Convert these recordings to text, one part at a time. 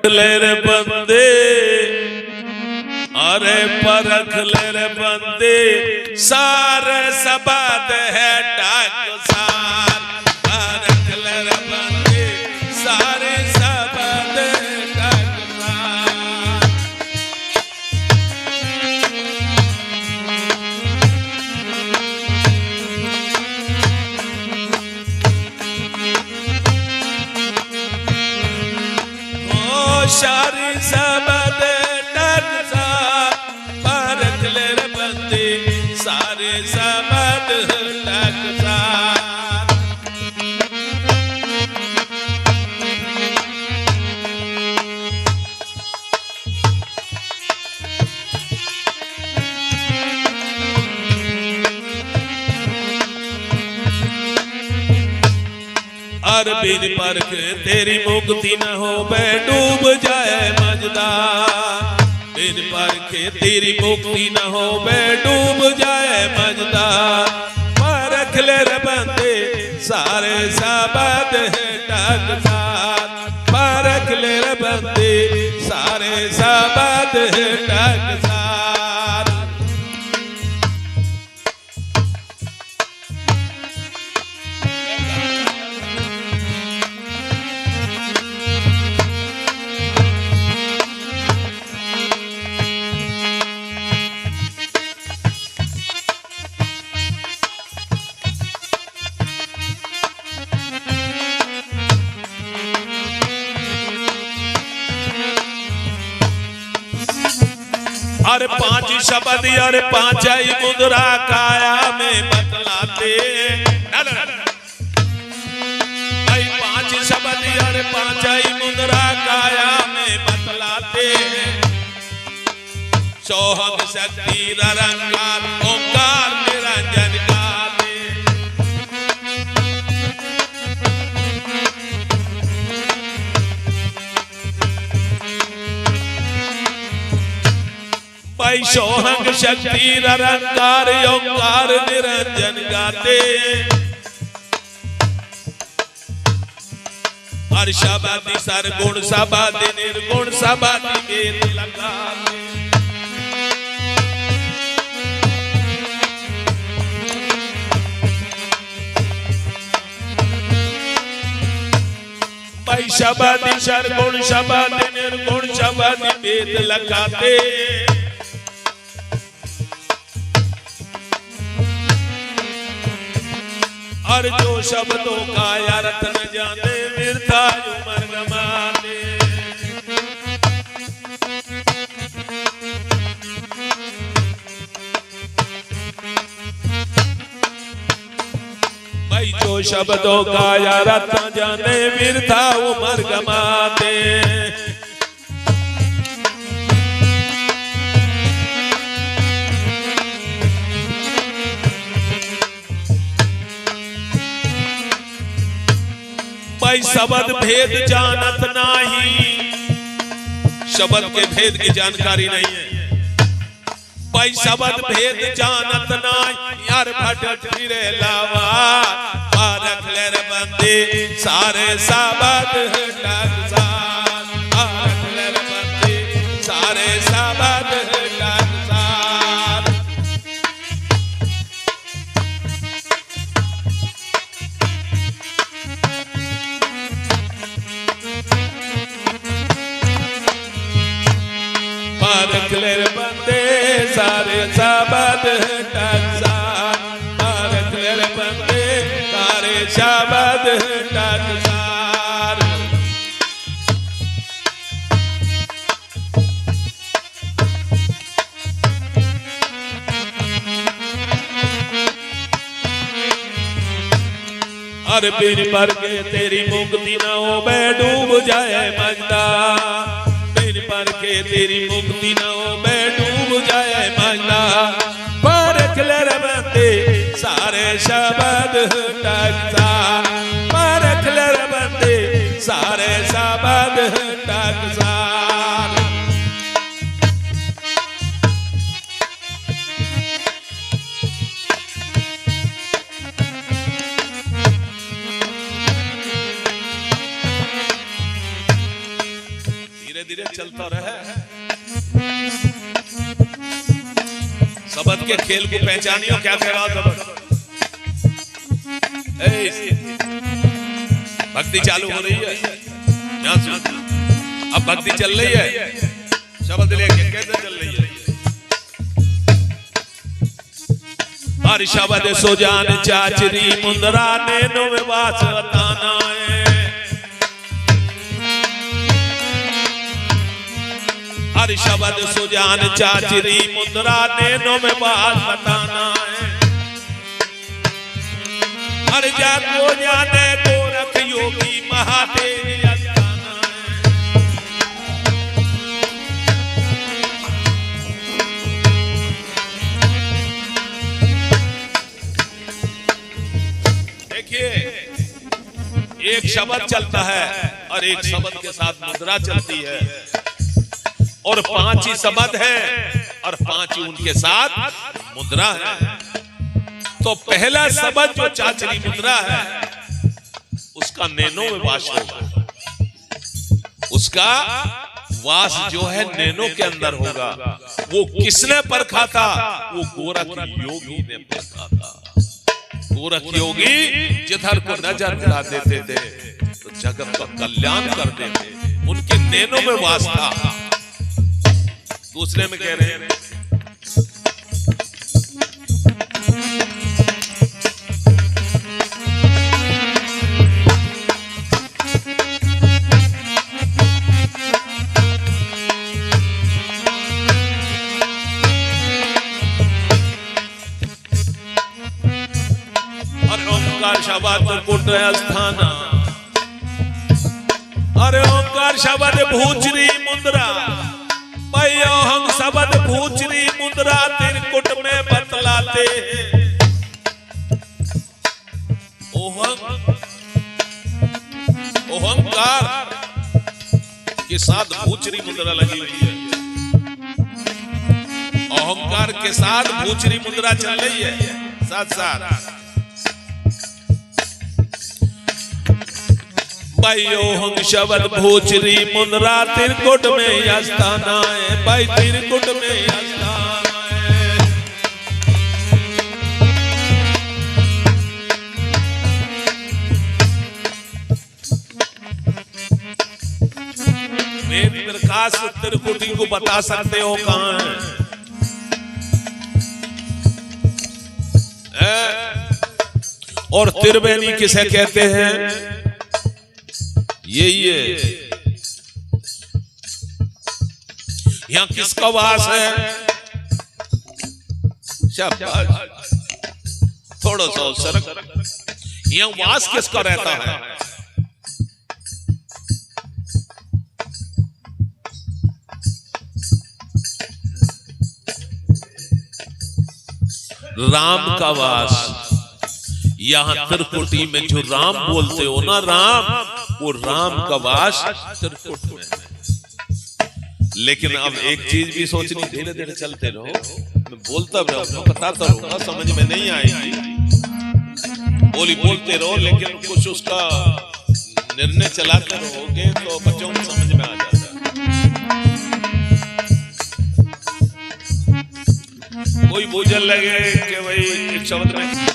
ले रे बंदे अरे परख ले रे बंदे सारे सबाद है टाकसार परख ले रे बंदे सारे सबाद है टाकसार। ओ सारी सबाद परख ले रे बंदे सारे सबाद टाकसार। बिन परख तेरी मुक्ति न हो बे डूब जाए मजदार बिन परख तेरी मुक्ति न हो बे डूब जाए मजदार। परख ले रे बंदे सारे सबाद है टाकसार परख ले रे बंदे सारे सबाद है टाकसार। अरे पांच शब्द अरे पांच ही मुद्रा काया में बतलाते पांच शब्द अरे पांच ही मुद्रा काया में बतलाते सोहग शक्ति निरंकार ओंकार निरंजन गाते। सोहंग शक्ति निरंकार ओंकार निरंजन गाते हर शब्द सरगुण शब्द निर्गुण शब्द वेद लगाते। शब्द सरगुण शब्द निर्गुण शब्द वेद लगाते और जो शब्दों का अर्थ न जाने मिर्था उमर गमाते। भाई जो शब्दों का अर्थ न जाने मिर्था उमर गमाते। शब्द भेद जानत नहीं शब्द के भेद की जानकारी नहीं है भाई शब्द भेद जानत नहीं यार भटक फिरे लावा परख ले रे बंदे सारे शब्द टाकसार परख ले रे बंदे सारे शब्द टाकसार। परख ले रे बंदे सारे शब्द टाकसार परख ले रे बंदे सारे शब्द टाकसार। और बिन परख तेरी मुक्ति न हो बे डूब जाए मजदार परख तेरी मुक्ति न हो बे डूब जाए मजदार। परख ले रे बंदे सारे शब्द टाकसार परख ले रे बंदे सारे शब्द टाकसार। धीरे धीरे चलता रहे। शब्द के खेल को पहचानियो, क्या कह रहा शब्द? भक्ति चालू हो रही है, यहाँ सुन। अब भक्ति चल रही है, शब्द लेके कैसे चल रही है? हर शब्द सुजान चाचरी मुंदरा नैनो में वास बताना है। हर शब्द सुजान चाचरी मुंदरा नैनो में वास बताना है। हर जाको जाने गोरख योगी महादेव अस्थाना है। देखिए, एक शब्द चलता है और एक शब्द के साथ मुद्रा चलती है, और 5 ही शब्द हैं और 5 ही उनके साथ मुद्रा है। तो पहला शब्द जो चाचरी मुद्रा है उसका नैनो में वास होगा, उसका वास जो है नैनो के अंदर होगा। वो किसने परखा था? वो गोरख योगी ने परखा था। गोरख योगी जिधर को नजर मिला देते थे तो जगत का कल्याण करते थे, उनके नैनो में वास था। दूसरे में कह रहे हैं शब्द पुट स्थाना। अरे ओंकार शब्द भूचरी मुद्रा, भाई हम शब्द भूचरी मुद्रा त्रिकुट में बतलाते हैं। ओहंकार के साथ भूचरी मुद्रा लगी हुई है। अहंकार के साथ भूचरी मुद्रा चल रही है साथ साथ। भाई ओहंग शब्द भूचरी मुद्रा त्रिकुट में आस्थाना है। भाई त्रिकुट में आस्थाना है। वेद प्रकाश त्रिकुटी को बता सकते हो कहां है? और त्रिवेणी किसे कहते हैं? यही है। यहां किसका वास है? शाबाश, थोड़ा सा सरक। यहां वास किसका रहता है? राम का वास। यहां त्रिकुटी में जो राम बोलते हो ना, राम, वो राम का वास त्रिकुट में है। लेकिन अब एक चीज भी सोचनी, धीरे धीरे चलते रहो, मैं बोलता रहूंगा, बताता रहूंगा, समझ में नहीं आएगी, बोली बोलते रहो, लेकिन कुछ उसका निर्णय चलाते रहोगे तो बच्चों को समझ में आ जाता है। कोई बोझल लगे कि भाई एक शब्द में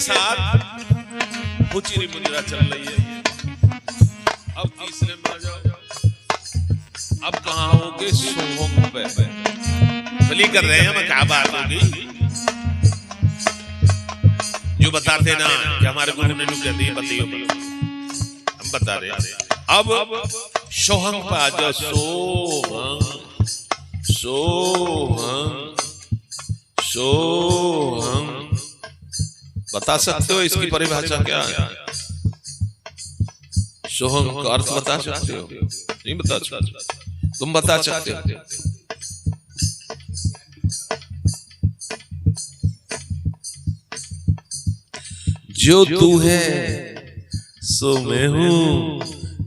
साथ भूचरी मुद्रा चल रही है। अब तीसरे में आ जाओ। उसके सोहंग पे बलि कर रहे हैं। क्या बात होगी जो बताते ना कि हमारे गुरु ने कहती है बलियों पर, हम बता रहे हैं। अब सोहंग पे आ जाओ। सोहंग सोहंग सोहंग बता सकते हो इसकी परिभाषा क्या है? सोहंग का अर्थ बता सकते हो? नहीं बता सकते, तुम बता सकते हो? जो तू है सो मैं हूं,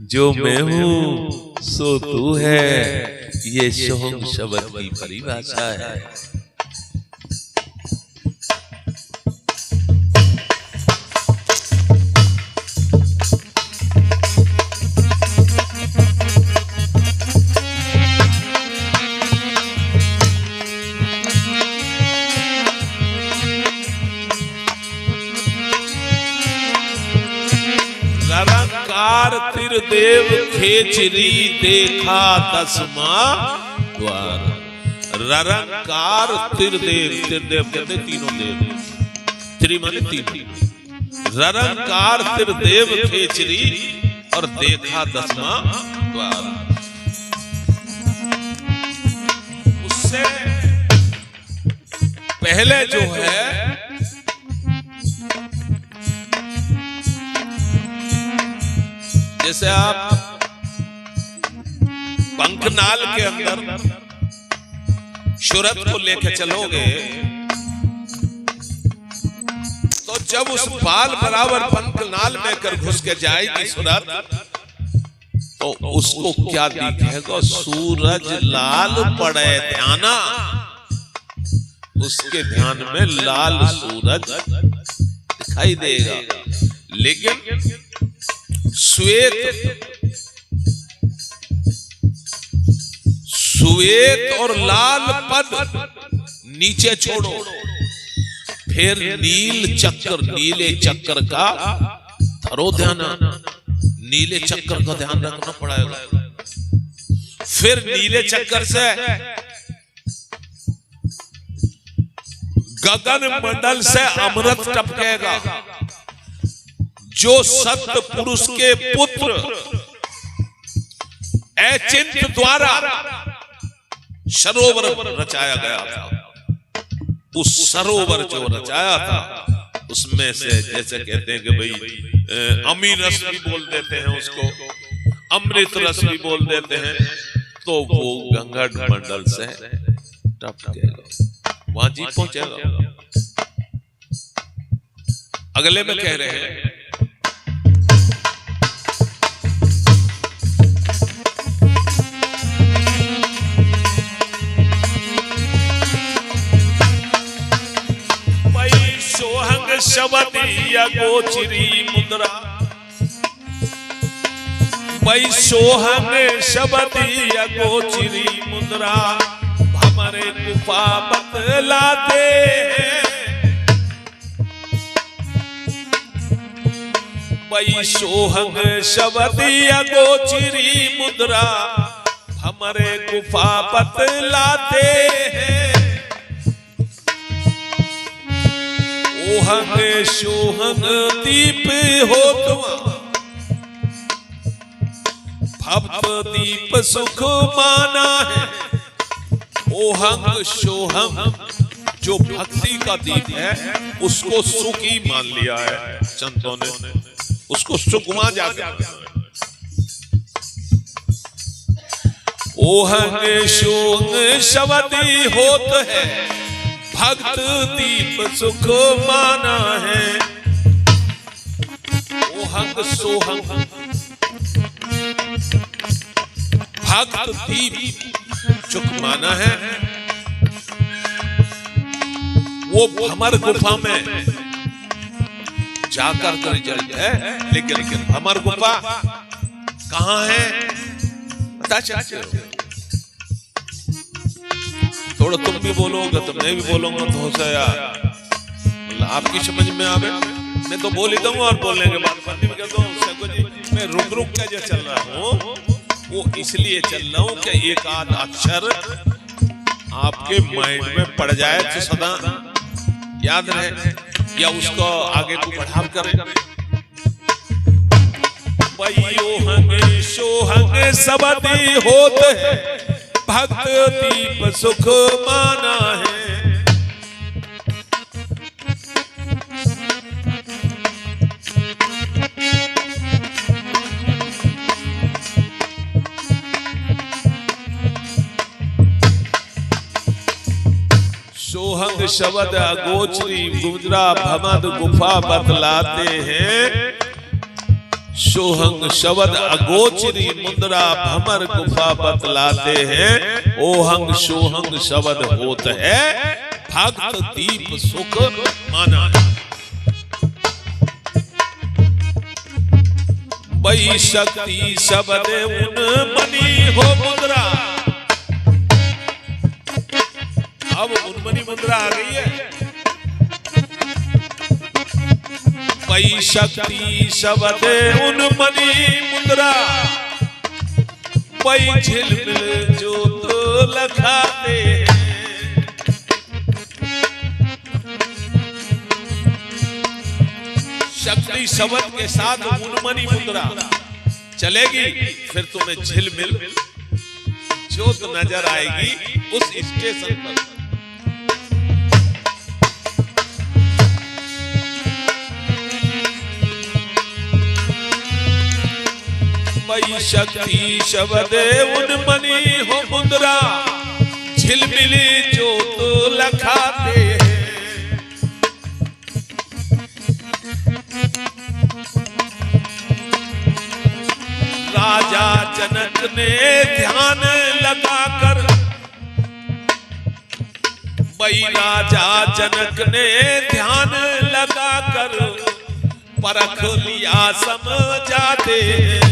जो मैं हूं सो तू है, ये सोहंग शब्द की परिभाषा है। देव खेचरी देखा तस्मा द्वार। ररंकार त्रिदेव, त्रिदेव कहते तीनों देव, त्रि माने तीन। ररंकार त्रिदेव खेचरी और देखा दसमा द्वार। उससे पहले जो है जैसे आप पंखनाल के अंदर शूरत को लेके चलोगे तो जब उस बाल बराबर पंखनाल में कर घुस के जाएगी सूरत, तो उसको क्या दिखेगा? सूरज लाल पड़े ध्याना, उसके ध्यान में लाल सूरज दिखाई देगा। लेकिन श्वेत और लाल पद नीचे छोड़ो, फिर नील चक्र, नीले चक्र का धरो ध्यान, नीले चक्र का ध्यान रखना पड़ेगा। फिर नीले चक्र से गगन मंडल से अमृत टपकेगा। जो सत्य पुरुष के पुत्र अचिंत्य द्वारा सरोवर रचाया गया था, उस सरोवर जो रचाया था उसमें से जैसे कहते हैं कि भाई अमी रस भी बोल देते हैं उसको, अमृत रस भी बोल देते हैं, तो वो गंगा मंडल से टपकेगा, वहां जी पहुंचेगा। अगले में कह रहे हैं शबदिया गोचरी मुद्रा, भाई सोहंग शबदिया गोचरी मुद्रा हमारे गुफा बतलाते हैं। भाई सोहंग शबदिया गोचरी मुद्रा हमारे गुफा बतलाते हैं। ओहंग सोहंग दीप हो तुम, भक्त दीप सुख माना है। ओहंग सोहंग जो भक्ति का दीप है उसको सुख ही मान लिया है संतों ने, उसको सुख मान जाते हैं। ओहंग सोहंग शब्दी होत है, भक्त दीप सुख माना है। ओहंग सोहंग भक्त दीप सुख माना है। वो भमर गुफा में जाकर कर जल है, लेकिन भमर गुफा कहाँ है बता सकते हो? थोड़ा तुम भी बोलोगे तो मैं भी बोलूंगा, तो हो जाए मतलब आपकी समझ में आवे। मैं तो बोल ही दूंगा और बोलने के बाद मैं रुक रुक के जो चल रहा हूँ वो इसलिए चल रहा हूं कि एक आध अक्षर आपके माइंड में पड़ जाए तो सदा याद रहे, या उसको आगे को बढ़ाव करे। ओहंग सोहंग सबदी होत है, भक्त दीप सुख माना है। सोहंग शब्द अगोचरी गुजरा भमद गुफा बतलाते हैं। सोहंग शब्द अगोचरी मुद्रा भमर गुफा बतलाते हैं। ओहंग सोहंग शब्द होत है, भक्त दीप सुख माना है। वही शक्ति शब्द उन मनी हो मुद्रा। अब उन्मनी मुद्रा आ गई है। वही शक्ति शब्द उन्मनी मुद्रा, वही झिलमिल जो तो लखाते हैं। शक्ति शब्द के साथ उन्मनी मुद्रा चलेगी, फिर तुम्हें झिलमिल जोत नजर आएगी उस स्टेशन पर। वही शक्ति शब्द उन्मनी हो मुद्रा, झिलमिली जोत लखाते हैं। राजा जनक ने ध्यान लगाकर, वही राजा जनक ने ध्यान लगाकर परख लिया समझाते हैं।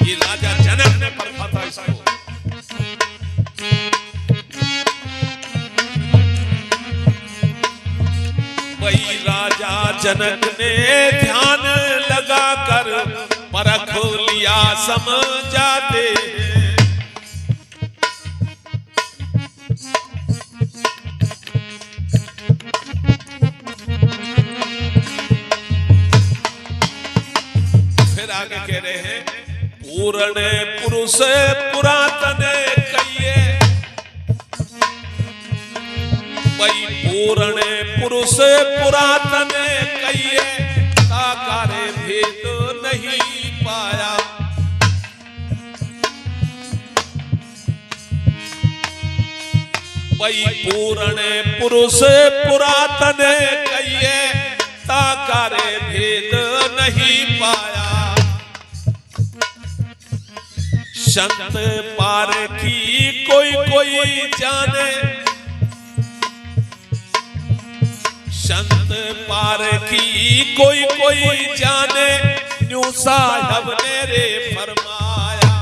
ये राजा जनक ने परखा था इसको। वही राजा जनक ने ध्यान लगाकर परख लिया समझाते। फिर आगे कह रहे हैं, पूर्ण पुरुष पुरातन कहिए। वही पूर्ण पुरुष पुरातन कहिए, साकारे भेद नहीं पाया। वही पूर्ण पुरुष पुरातन कहिए, साकारे भेद नहीं पाया। संत पारखी कोई कोई जाने, संत पारखी कोई कोई जाने, न्यू साहब ने रे फरमाया।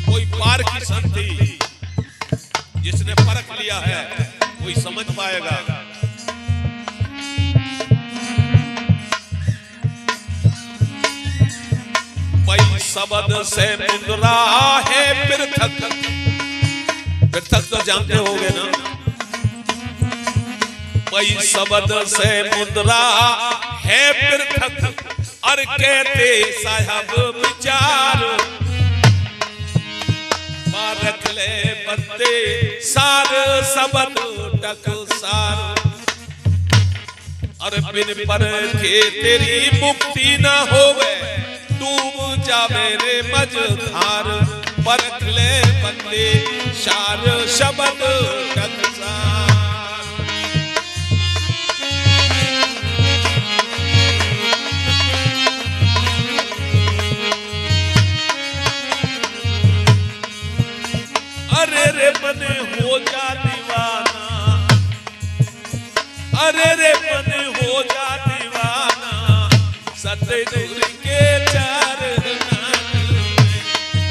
कोई पारखी संती जिसने परख लिया है कोई समझ पाएगा। शब्द से मुद्रा है पृथक। पृथक तो जानते होगे ना। वही शब्द से मुद्रा है पृथक, और कहते साहब विचार। रख ले बंदे सार शब्द टकसार। और बिन पर के तेरी मुक्ति न होवे, डूब जावे रे मझधार। परख ले बंदे शार शब्द टकसार। अरे रे मन हो जा दीवाना, अरे रे मन हो जा दीवाना। सतगुरु के चरण,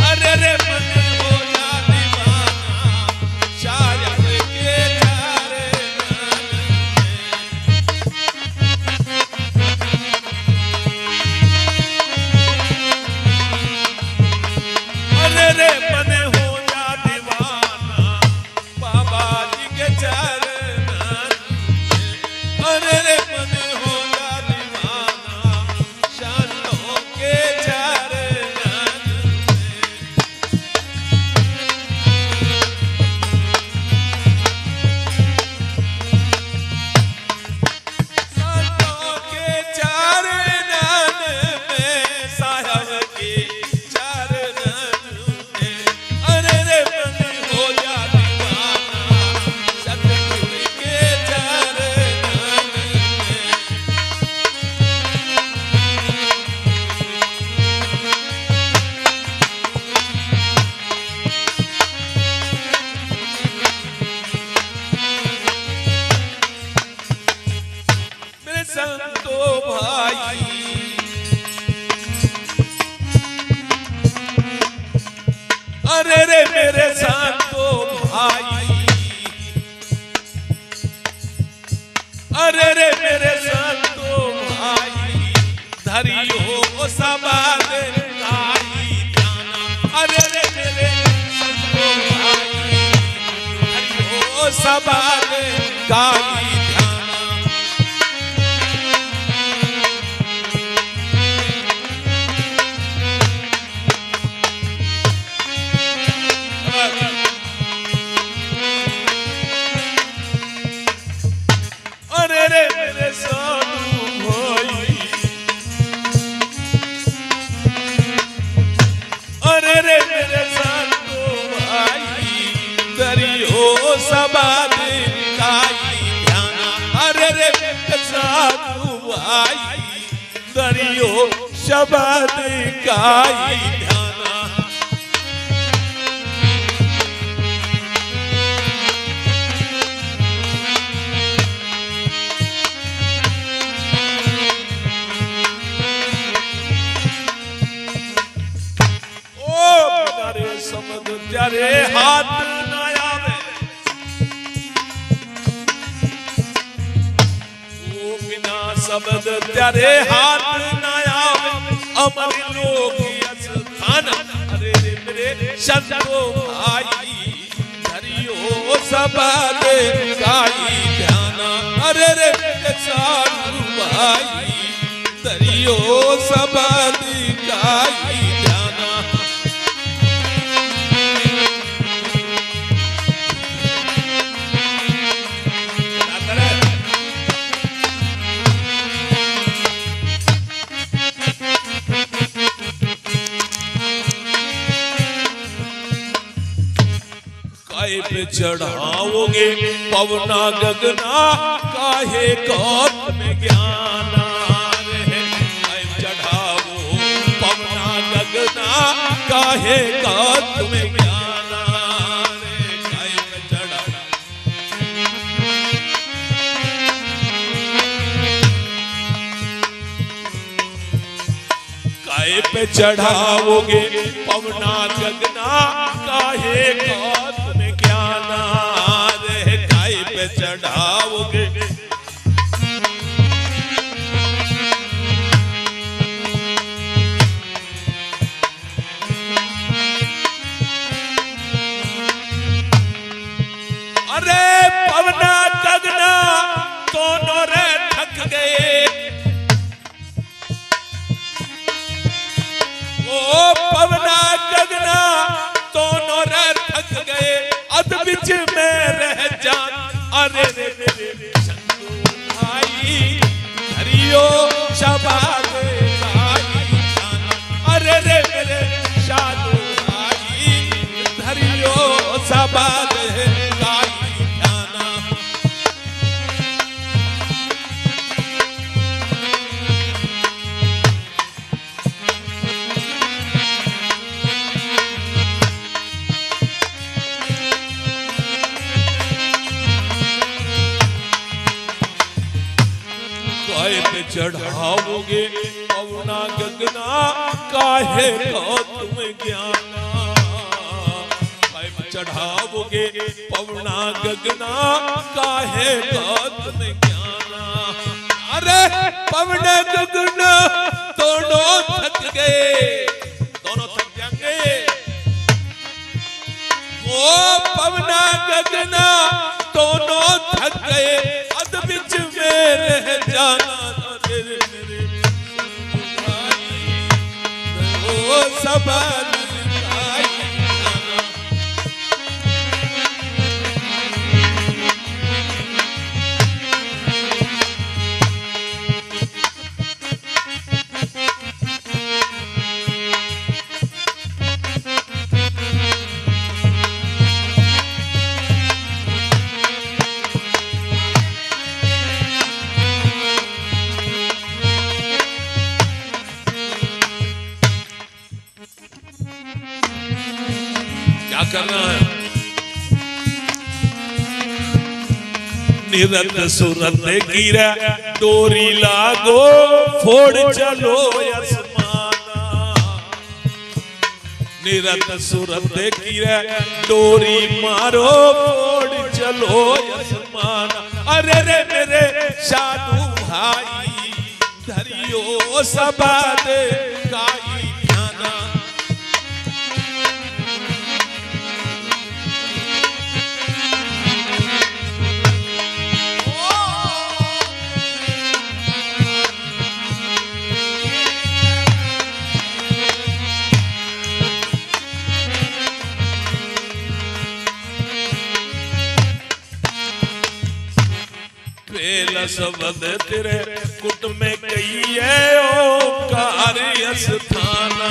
अरे रे मन हो जा दीवाना। शायद के चरण, अरे रे मेरे संतो भाई, अरे रे मेरे संतो भाई, धरियो समाद काई ध्याना। अरे रे मेरे संतो भाई, धरियो समाद काई ध्याना। अरे रे मेरे साधु भाई, अरे रे मेरे साधु भाई, धरियो समाद काई ध्याना। अरे रे मेरे साधु भाई, धरियो समाद काई ध्याना। शब्द तेरे हाथ न आवे, ओ बिना शब्द तेरे हाथ न आवे, अमर लोग स्थान। अरे रे मेरे संतो भाई, धरियो समाद काई ध्याना। अरे रे मेरे साधु भाई, धरियो समाद काई ध्याना। काहे पे चढ़ाओगे पवना गगना, काहे कौत में ज्ञान रे। काहे चढ़ाओ पवना गगना, काहे कौत में ज्ञान रे। काहे पे चढ़ाओ, काहे पे चढ़ाओगे पवना गगना, काहे कौत रे। काहे पे चढ़ाओगे, अरे पवना गगना दोनों रे थक गए, ओ पवना गगना दोनों रे थक गए, अध बीच में रह जान। अरे रे मेरे संतो भाई, धरियो समाद काई ध्याना। अरे रे मेरे साधु भाई, धरियो समाद काई ध्याना। काहे पे चढ़ाओगे पवना गगना, काहे कौत में ज्ञाना। काहे पे चढ़ाओगे पवना गगना, काहे कौत में ज्ञाना। अरे पवना गगना दोनों थक गए, दोनों थक जाएंगे। ओ पवना गगना दोनों थक गए, अध बीच में रह जाना। अरे मेरे भाई, ओ समाद काई ध्याना। क्या करना है? निरत सुरत गिरा डोरी लागो फोड़ चलो आसमाना। निरत सुरत की रे डोरी मारो फोड़ चलो आसमान। अरे रे मेरे साधु भाई धरियो सबद काई ध्याना। पहला शब्द तेरे कुट में कही है ओंकार स्थाना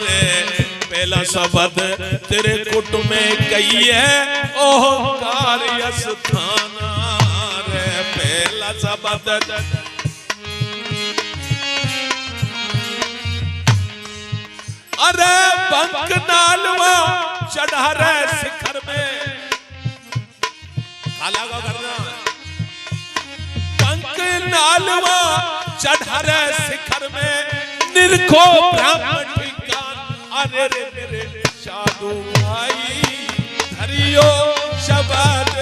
रे। पहला शब्द तेरे कुट में कही है ओंकार स्थाना रे। पहला शब्द अरे बंक नालवा चढ़ा रहे शिखर में काला का करना नालवा चढ़र शिखर में निरखो ब्राह्मण ठिकान। अरे रे मेरे साधु भाई धरियो शब्द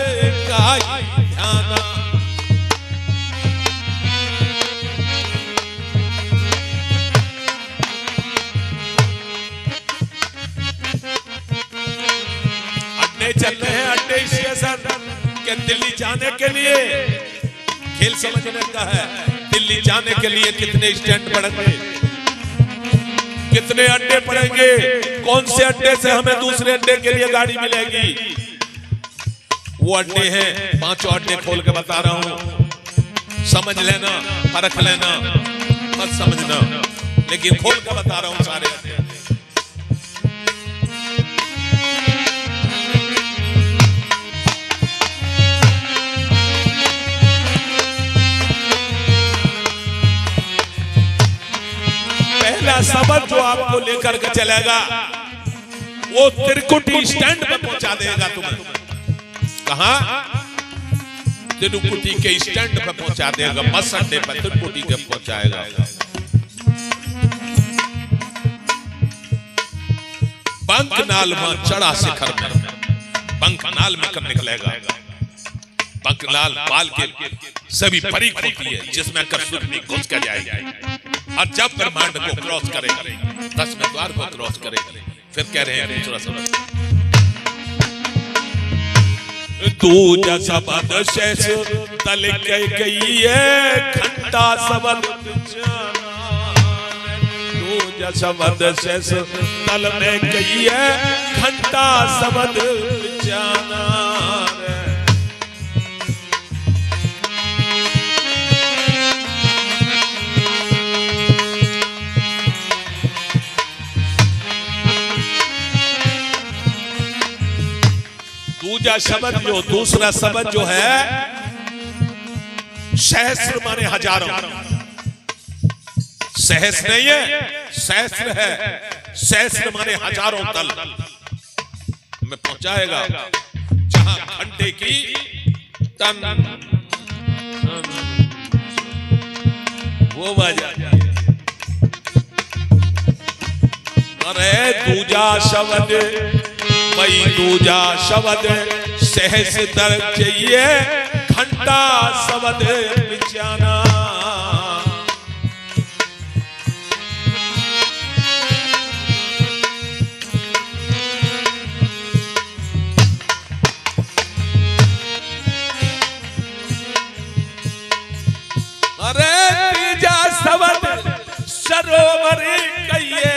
काई ध्याना। अड्डे चल रहे हैं, अड्डे स्टेशन के दिल्ली जाने के लिए खेल समझने का है। दिल्ली जाने के लिए कितने स्टैंड पड़ेंगे, कितने अड्डे पड़ेंगे, कौन से अड्डे से हमें दूसरे अड्डे के लिए गाड़ी मिलेगी। वो अड्डे हैं, 5 अड्डे खोल के बता रहा हूं, समझ लेना, परख लेना, मत समझना, लेकिन खोल के बता रहा हूं सारे अड्डे। पहला शब्द जो आपको लेकर के चलेगा वो त्रिकुटी स्टैंड पे पहुंचा देगा तुम्हें। कहां? त्रिकुटी के स्टैंड पे पहुंचा देगा, बस अड्डे पे त्रिकुटी के पहुंचाएगा। बंकनाल में चढ़ा शिखर में बंकनाल में कर निकलेगा। बंकनाल बाल के सभी परीख होती है जिसमें कसुरनी घुस कर जाएगी। और जब ब्रह्मांड को क्रॉस करेगा, 10वें द्वार को क्रॉस करेगा, फिर कह रहे हैं दूसरा शब्द तू जैसा पद शेष तल गई है घंटा सबद तू जैसा पद शेष तल में गई है घंटा सबद जाना। दूजा शब्द जो दूसरा शब्द जो है सहस्र माने हजारों, सहस्र नहीं है, सहस्र है। सहस्र माने हजारों तल में पहुंचाएगा, जहां घंटे की टन वो बजा। अरे दूजा शब्द वही दूजा शब्द सहस दर चाहिए घंटा शब्द बिचाना। अरे तीजा शब्द सरोवर कहिए,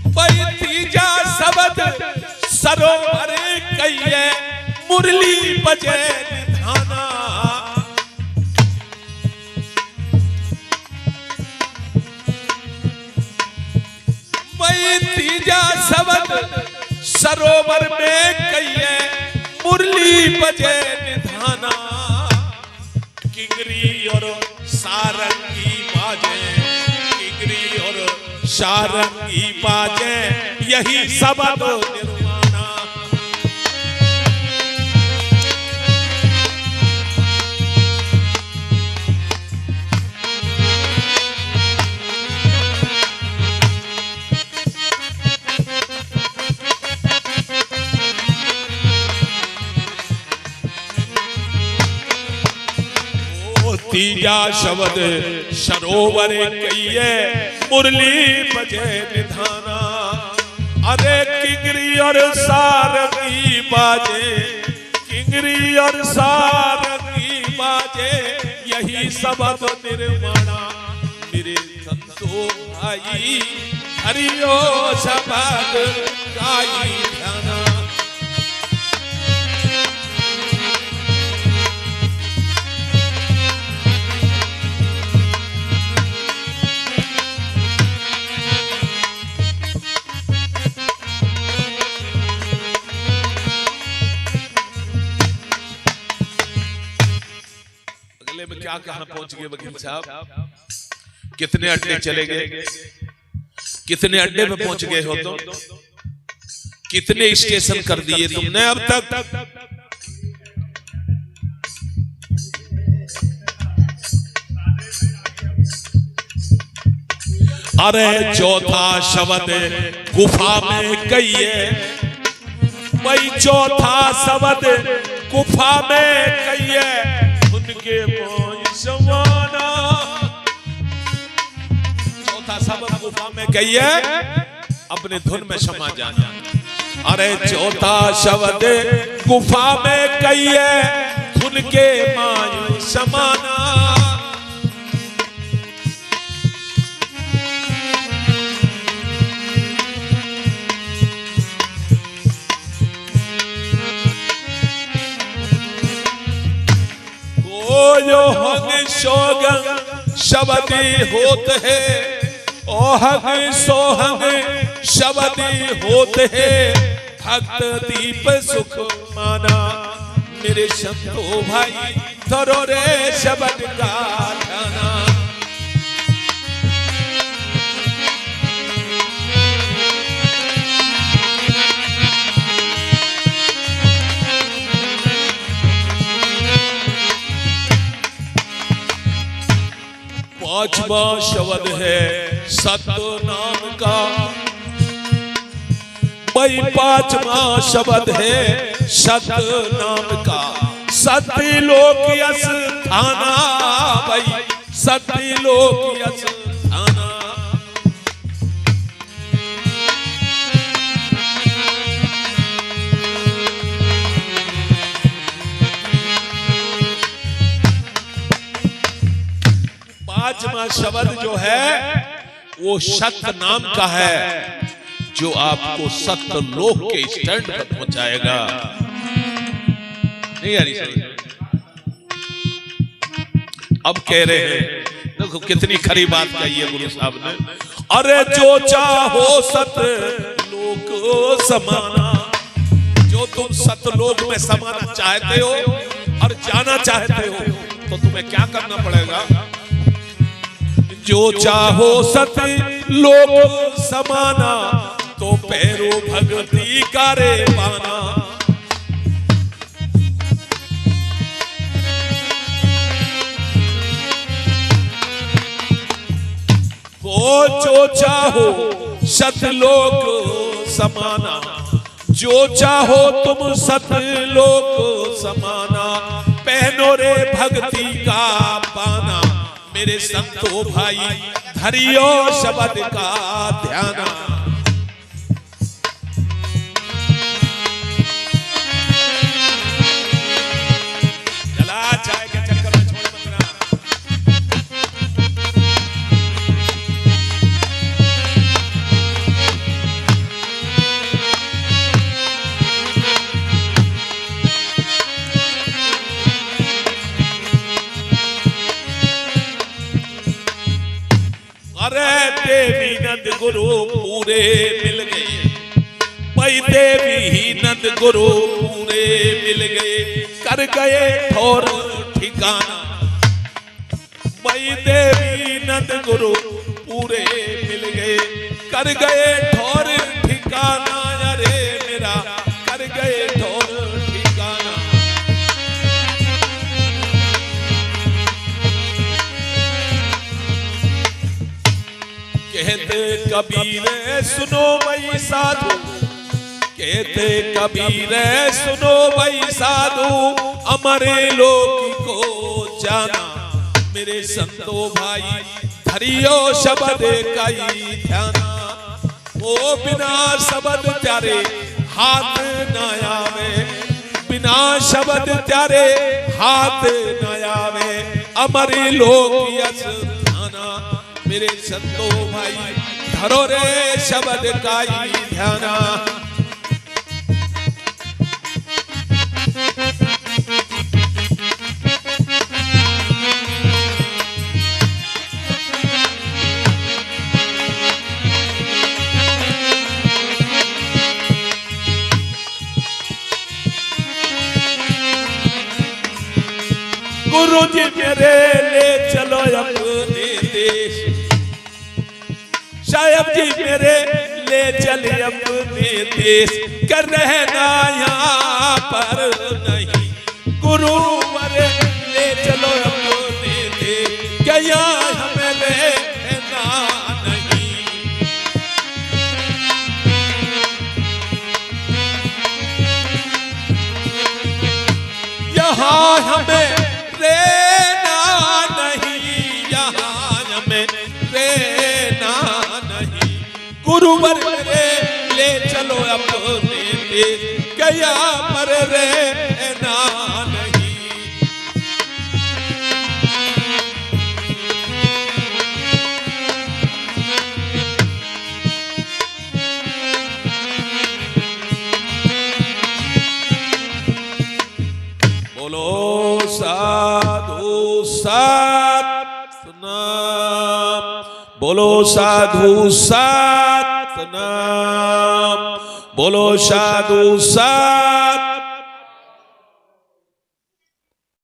वही तीजा शब्द सरोवर कहिए मुरली बजे निधाना। वही तीजा शब्द सरोवर में कहिए मुरली बजे निधाना। किंगरी और सारंगी बाजे, किंगरी और सारंगी बाजे यही शब्द निर्माणा। तीजा शब्द सरोवर कहिए मुरली बजे निधाना। अरे किंगरी और सारंगी बाजे, किंगरी और सारंगी बाजे, यही सबब निर्माणा मेरे संतो भाई, हरियो शब्द गाई ध्याना। अगले में क्या कहां पहुंच गए वकील साहब? कितने अड्डे चले गए, कितने अड्डे पे पहुंच गए हो तुम, कितने स्टेशन कर दिए तुमने अब तक? अरे चौथा शब्द गुफा में कहिए, वही चौथा शब्द गुफा में कहिए, उनके समाना। चौथा शब्द गुफा में कहिए, अपने धुन में समा जाना। अरे चौथा शब्द गुफा में कहिए, धुन के मायू समाना। जो हंग सोहंग शब्दी होत है, ओ हंग सोहंग शब्दी होत है, भक्त दीप सुख माना। मेरे संतो भाई धरो रे शब्द का ध्याना। पांचवा शब्द है सत्य नाम का, भाई पांचवा शब्द है सत्य नाम का। सत्य लोक यश थाना, भाई सत्य लोक यश थाना। पांचवा शब्द जो है वो सत्य नाम का है, जो आपको सत्य लोक के स्टैंड पर पहुंचाएगा। नहीं यारी सही। अब कह रहे हैं, देखो कितनी खरी बात कही है गुरु साहब ने। अरे जो चाहो सत्य लोक समाना, जो तुम सत्य लोक में समाना चाहते हो और जाना चाहते हो, तो तुम्हें क्या करना पड़ेगा? जो चाहो सत्य लोक समाना, तो पैरो भक्ति करे पाना। वो जो चाहो सत्य लोक समाना, जो चाहो तुम सत्य लोक समाना, पहनो रे भक्ति का पाना। मेरे संतो भाई धरियो शब्द का ध्यान। चला चाय के चक्कर में छोड़ मत ना। अरे देवी नंद गुरु पूरे मिल गए, भाई देवी नंद गुरु पूरे मिल गए, कर गए ठौर ठिकाना। भाई देवी नंद गुरु पूरे मिल गए, कर गए ठौर ठिकाना। अरे मेरा कर गए ठौर ठिकाना। कहते कबीर सुनो भाई साधु, कहते कबीर सुनो भाई साधु, अमरे लोक को जाना। मेरे संतो भाई धरियो शब्द कई ध्याना। ओ बिना शब्द त्यारे हाथ न आवे, बिना शब्द त्यारे हाथ न आवे, अमर लोक यश ध्याना। मेरे संतो भाई धरो रे शब्द काई ध्याना। गुरु जी मेरे ले चलो अपने देश, साहब जी मेरे ले चले अपने देश, कर रहना यहाँ पर नहीं। गुरु मेरे ले चलो अपने देश, क्या यहाँ हमें रहना नहीं। यहाँ हमें रहना नहीं, यहाँ हमें रहना नहीं। गुरुवर मेरे ले चलो अपने देश, गया पर रहना नहीं। बोलो साधु सतनाम, बोलो साधु सतनाम, बोलो साधु सत